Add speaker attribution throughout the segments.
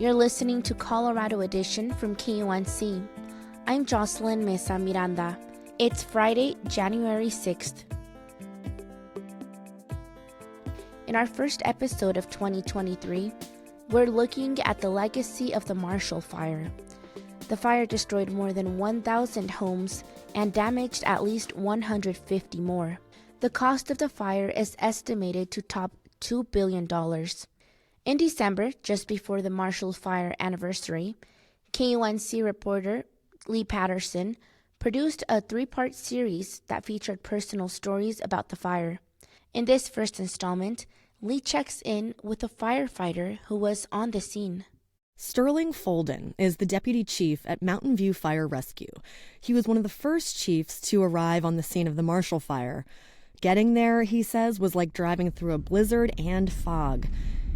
Speaker 1: You're listening to Colorado Edition from KUNC. I'm Jocelyn Mesa Miranda. It's Friday, January 6th. In our first episode of 2023, we're looking at the legacy of the Marshall Fire. The fire destroyed more than 1,000 homes and damaged at least 150 more. The cost of the fire is estimated to top $2 billion. In December, just before the Marshall Fire anniversary, KUNC reporter Leigh Paterson produced a 3-part series that featured personal stories about the fire. In this first installment, Leigh checks in with a firefighter who was on the scene.
Speaker 2: Sterling Folden is the deputy chief at Mountain View Fire Rescue. He was one of the first chiefs to arrive on the scene of the Marshall Fire. Getting there, he says, was like driving through a blizzard and fog.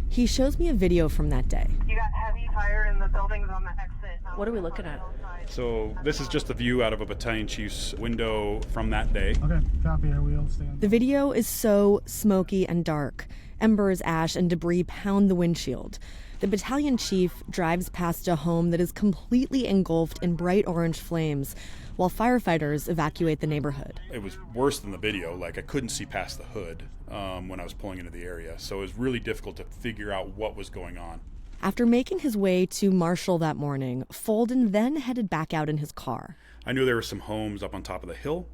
Speaker 2: He shows me a video from that day.
Speaker 3: You got heavy fire in the buildings on the exit.
Speaker 2: What are we looking at?
Speaker 4: So this is just a view out of a battalion chief's window from that day.
Speaker 5: Okay, copy. We understand.
Speaker 2: The video is so smoky and dark. Embers, ash, and debris pound the windshield. The battalion chief drives past a home that is completely engulfed in bright orange flames, while firefighters evacuate the neighborhood.
Speaker 4: It was worse than the video. Like, I couldn't see past the hood when I was pulling into the area. So it was really difficult to figure out what was going on.
Speaker 2: After making his way to Marshall that morning, Folden then headed back out in his car.
Speaker 4: I knew there were some homes up on top of the hill.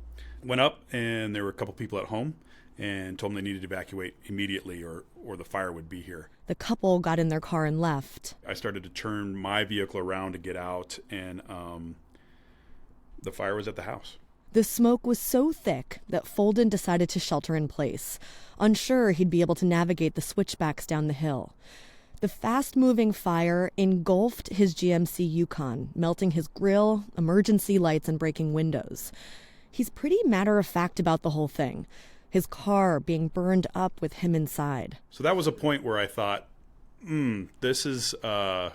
Speaker 4: Went up, and there were a couple people at home, and told them they needed to evacuate immediately or the fire would be here.
Speaker 2: The couple got in their car and left.
Speaker 4: I started to turn my vehicle around to get out, and the fire was at the house.
Speaker 2: The smoke was so thick that Folden decided to shelter in place, unsure he'd be able to navigate the switchbacks down the hill. The fast-moving fire engulfed his GMC Yukon, melting his grill, emergency lights, and breaking windows. He's pretty matter-of-fact about the whole thing, his car being burned up with him inside.
Speaker 4: So that was a point where I thought, this is a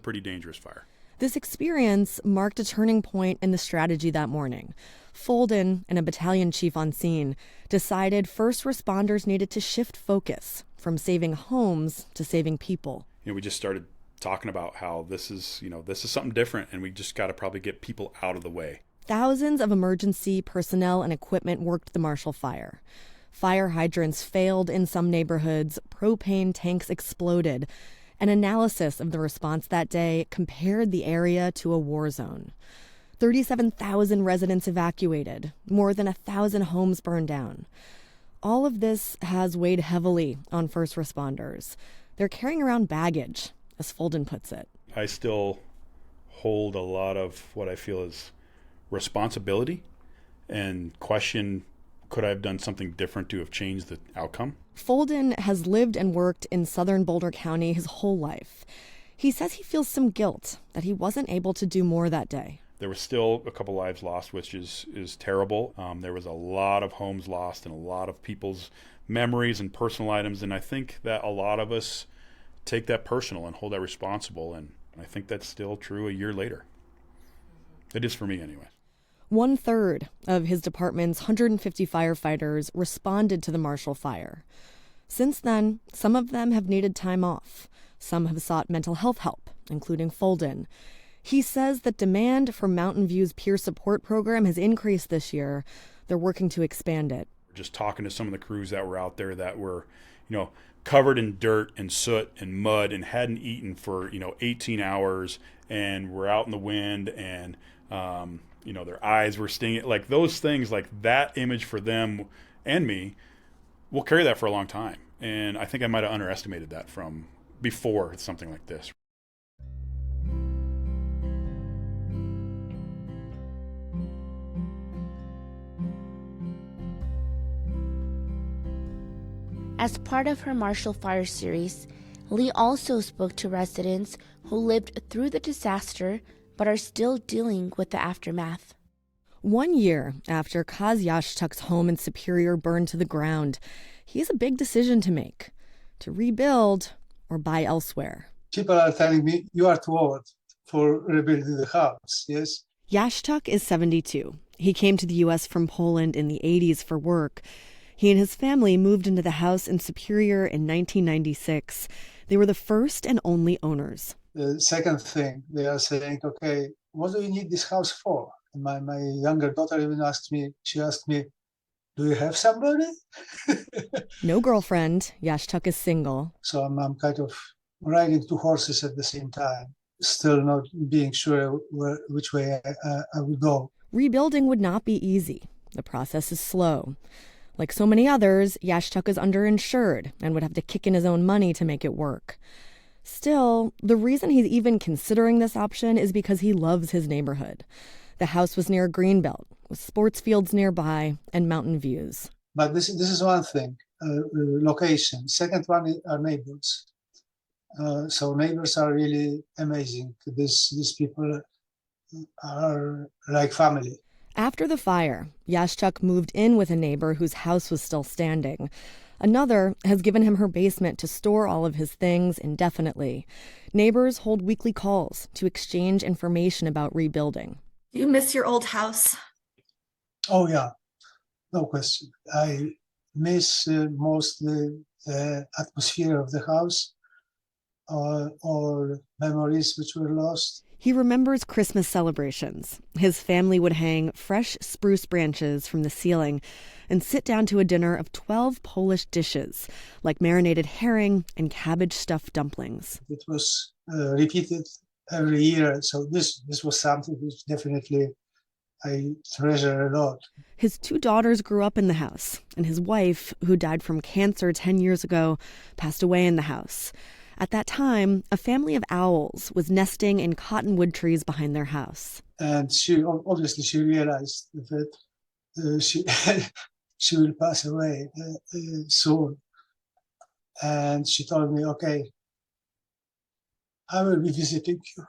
Speaker 4: pretty dangerous fire.
Speaker 2: This experience marked a turning point in the strategy that morning. Folden and a battalion chief on scene decided first responders needed to shift focus from saving homes to saving people.
Speaker 4: We just started talking about how this is something different, and we just got to probably get people out of the way.
Speaker 2: Thousands of emergency personnel and equipment worked the Marshall Fire. Fire hydrants failed in some neighborhoods, propane tanks exploded. An analysis of the response that day compared the area to a war zone. 37,000 residents evacuated, more than 1,000 homes burned down. All of this has weighed heavily on first responders. They're carrying around baggage, as Folden puts it.
Speaker 4: I still hold a lot of what I feel is responsibility and question, could I have done something different to have changed the outcome?
Speaker 2: Folden has lived and worked in southern Boulder County his whole life. He says he feels some guilt that he wasn't able to do more that day.
Speaker 4: There was still a couple lives lost, which is terrible. There was a lot of homes lost and a lot of people's memories and personal items, and I think that a lot of us take that personal and hold that responsible, and I think that's still true a year later. It is for me anyway.
Speaker 2: 1/3 of his department's 150 firefighters responded to the Marshall Fire. Since then, some of them have needed time off. Some have sought mental health help, including Folden. He says that demand for Mountain View's peer support program has increased this year. They're working to expand it.
Speaker 4: Just talking to some of the crews that were out there that were, covered in dirt and soot and mud and hadn't eaten for, 18 hours and were out in the wind and, their eyes were stinging. Like those things, like that image for them and me, we'll carry that for a long time. And I think I might have underestimated that from before something like this.
Speaker 1: As part of her Marshall Fire series, Leigh also spoke to residents who lived through the disaster but are still dealing with the aftermath.
Speaker 2: 1 year after Kaz Yashtuk's home in Superior burned to the ground, he has a big decision to make: to rebuild or buy elsewhere.
Speaker 5: People are telling me, you are too old for rebuilding the house, yes?
Speaker 2: Yashtuk is 72. He came to the U.S. from Poland in the 80s for work. He and his family moved into the house in Superior in 1996. They were the first and only owners.
Speaker 5: The second thing, they are saying, okay, what do you need this house for? And my younger daughter even asked me, do you have somebody?
Speaker 2: No girlfriend. Yashtuk is single.
Speaker 5: So I'm kind of riding two horses at the same time, still not being sure which way I would go.
Speaker 2: Rebuilding would not be easy. The process is slow. Like so many others, Yashtuk is underinsured and would have to kick in his own money to make it work. Still, the reason he's even considering this option is because he loves his neighborhood. The house was near a greenbelt, with sports fields nearby and mountain views.
Speaker 5: But this is one thing, location. Second one are neighbors. So neighbors are really amazing. These people are like family.
Speaker 2: After the fire, Yashtuk moved in with a neighbor whose house was still standing. Another has given him her basement to store all of his things indefinitely. Neighbors hold weekly calls to exchange information about rebuilding.
Speaker 6: Do you miss your old house?
Speaker 5: Oh, yeah, no question. I miss mostly the atmosphere of the house or memories which were lost.
Speaker 2: He remembers Christmas celebrations. His family would hang fresh spruce branches from the ceiling and sit down to a dinner of 12 Polish dishes, like marinated herring and cabbage-stuffed dumplings.
Speaker 5: It was repeated every year, so this was something which definitely I treasure a lot.
Speaker 2: His two daughters grew up in the house, and his wife, who died from cancer 10 years ago, passed away in the house. At that time, a family of owls was nesting in cottonwood trees behind their house.
Speaker 5: And she realized that she will pass away soon. And she told me, okay, I will be visiting you.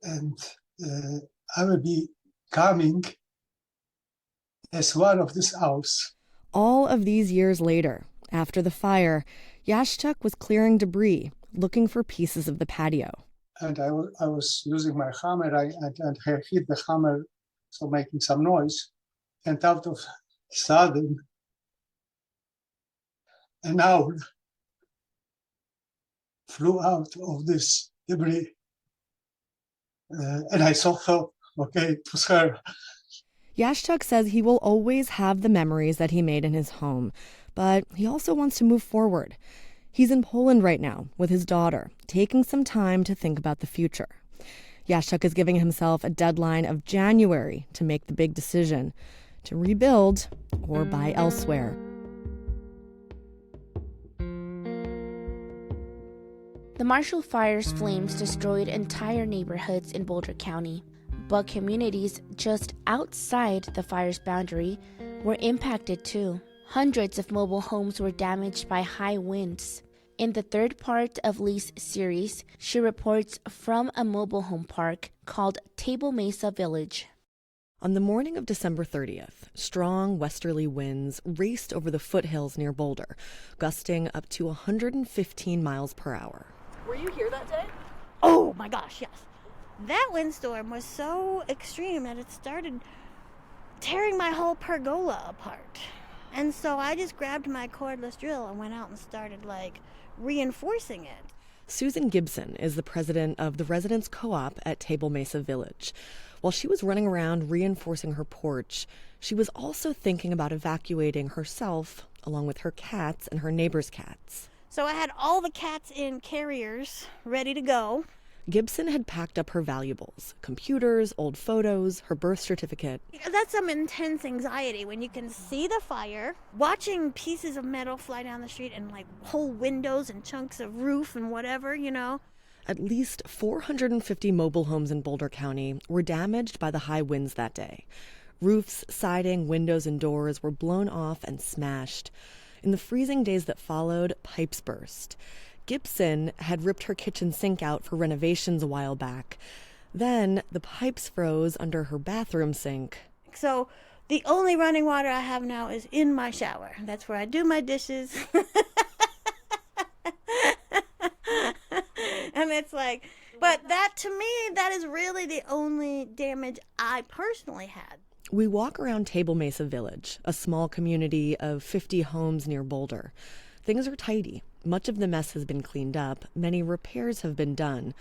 Speaker 5: And I will be coming as one of these owls.
Speaker 2: All of these years later, after the fire, Yashtuk was clearing debris, looking for pieces of the patio.
Speaker 5: And I was using my hammer, and I hit the hammer, so making some noise. And out of sudden, an owl flew out of this debris. And I thought, okay, it was her.
Speaker 2: Yashtuk says he will always have the memories that he made in his home, but he also wants to move forward. He's in Poland right now with his daughter, taking some time to think about the future. Yashtuk is giving himself a deadline of January to make the big decision, to rebuild or buy elsewhere.
Speaker 1: The Marshall Fire's flames destroyed entire neighborhoods in Boulder County, but communities just outside the fire's boundary were impacted too. Hundreds of mobile homes were damaged by high winds. In the third part of Leigh's series, she reports from a mobile home park called Table Mesa Village.
Speaker 2: On the morning of December 30th, strong westerly winds raced over the foothills near Boulder, gusting up to 115 miles per hour.
Speaker 7: Were you here that day?
Speaker 8: Oh my gosh, yes. That windstorm was so extreme that it started tearing my whole pergola apart. And so I just grabbed my cordless drill and went out and started reinforcing it.
Speaker 2: Susan Gibson is the president of the Residents Co-op at Table Mesa Village. While she was running around reinforcing her porch, she was also thinking about evacuating herself along with her cats and her neighbors' cats.
Speaker 8: So I had all the cats in carriers ready to go.
Speaker 2: Gibson had packed up her valuables, computers, old photos, her birth certificate.
Speaker 8: That's some intense anxiety when you can see the fire, watching pieces of metal fly down the street and whole windows and chunks of roof and whatever,
Speaker 2: At least 450 mobile homes in Boulder County were damaged by the high winds that day. Roofs, siding, windows, and doors were blown off and smashed. In the freezing days that followed, pipes burst. Gibson had ripped her kitchen sink out for renovations a while back. Then the pipes froze under her bathroom sink.
Speaker 8: So the only running water I have now is in my shower. That's where I do my dishes. And it's but that to me, that is really the only damage I personally had.
Speaker 2: We walk around Table Mesa Village, a small community of 50 homes near Boulder. Things are tidy. Much of the mess has been cleaned up. Many repairs have been done.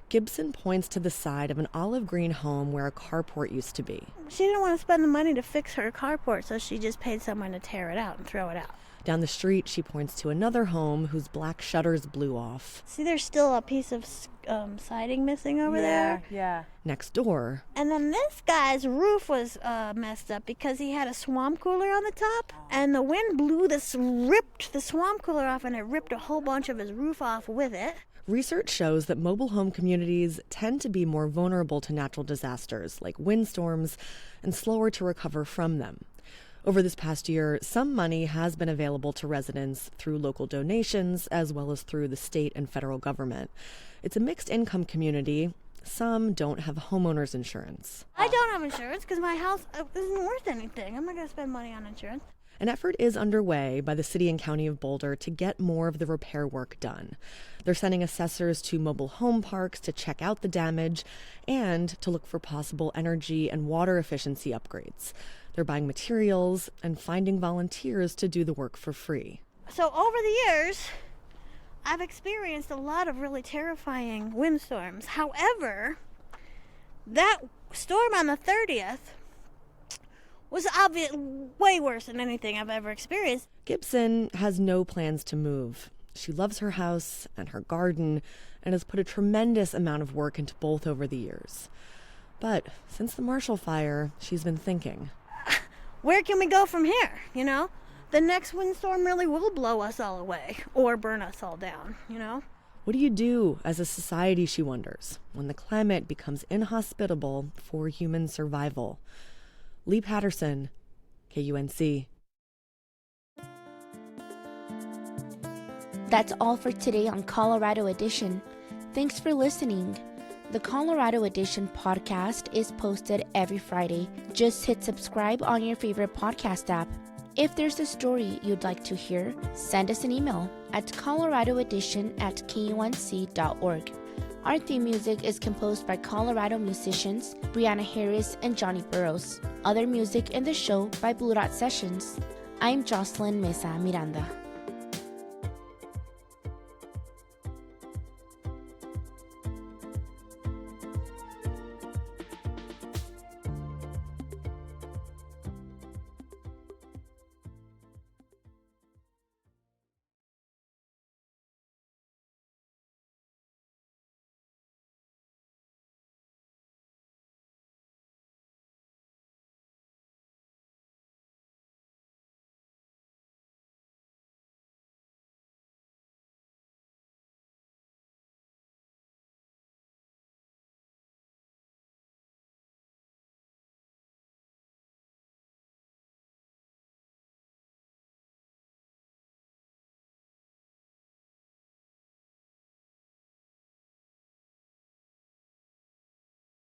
Speaker 2: Gibson points to the side of an olive green home where a carport used to be.
Speaker 8: She didn't want to spend the money to fix her carport, so she just paid someone to tear it out and throw it out.
Speaker 2: Down the street, she points to another home whose black shutters blew off.
Speaker 8: See, there's still a piece of siding missing over there.
Speaker 7: Yeah.
Speaker 2: Next door,
Speaker 8: And then this guy's roof was messed up because he had a swamp cooler on the top, and the wind blew ripped the swamp cooler off, and it ripped a whole bunch of his roof off with it.
Speaker 2: research shows that mobile home communities tend to be more vulnerable to natural disasters like windstorms and slower to recover from them. Over this past year, some money has been available to residents through local donations as well as through the state and federal government. It's a mixed income community. Some don't have homeowners insurance.
Speaker 8: I don't have insurance because my house isn't worth anything. I'm not going to spend money on insurance.
Speaker 2: An effort is underway by the city and county of Boulder to get more of the repair work done. They're sending assessors to mobile home parks to check out the damage and to look for possible energy and water efficiency upgrades. They're buying materials and finding volunteers to do the work for free.
Speaker 8: So over the years, I've experienced a lot of really terrifying windstorms. However, that storm on the 30th was way worse than anything I've ever experienced.
Speaker 2: Gibson has no plans to move. She loves her house and her garden and has put a tremendous amount of work into both over the years. But since the Marshall Fire, she's been thinking,
Speaker 8: where can we go from here, you know? The next windstorm really will blow us all away or burn us all down, you know?
Speaker 2: what do you do as a society, she wonders, when the climate becomes inhospitable for human survival? Leigh Paterson, KUNC.
Speaker 1: That's all for today on Colorado Edition. Thanks for listening. The Colorado Edition podcast is posted every Friday. Just hit subscribe on your favorite podcast app. If there's a story you'd like to hear, send us an email at coloradoedition@kunc.org. Our theme music is composed by Colorado musicians Brianna Harris and Johnny Burrows. Other music in the show by Blue Dot Sessions. I'm Jocelyn Mesa Miranda.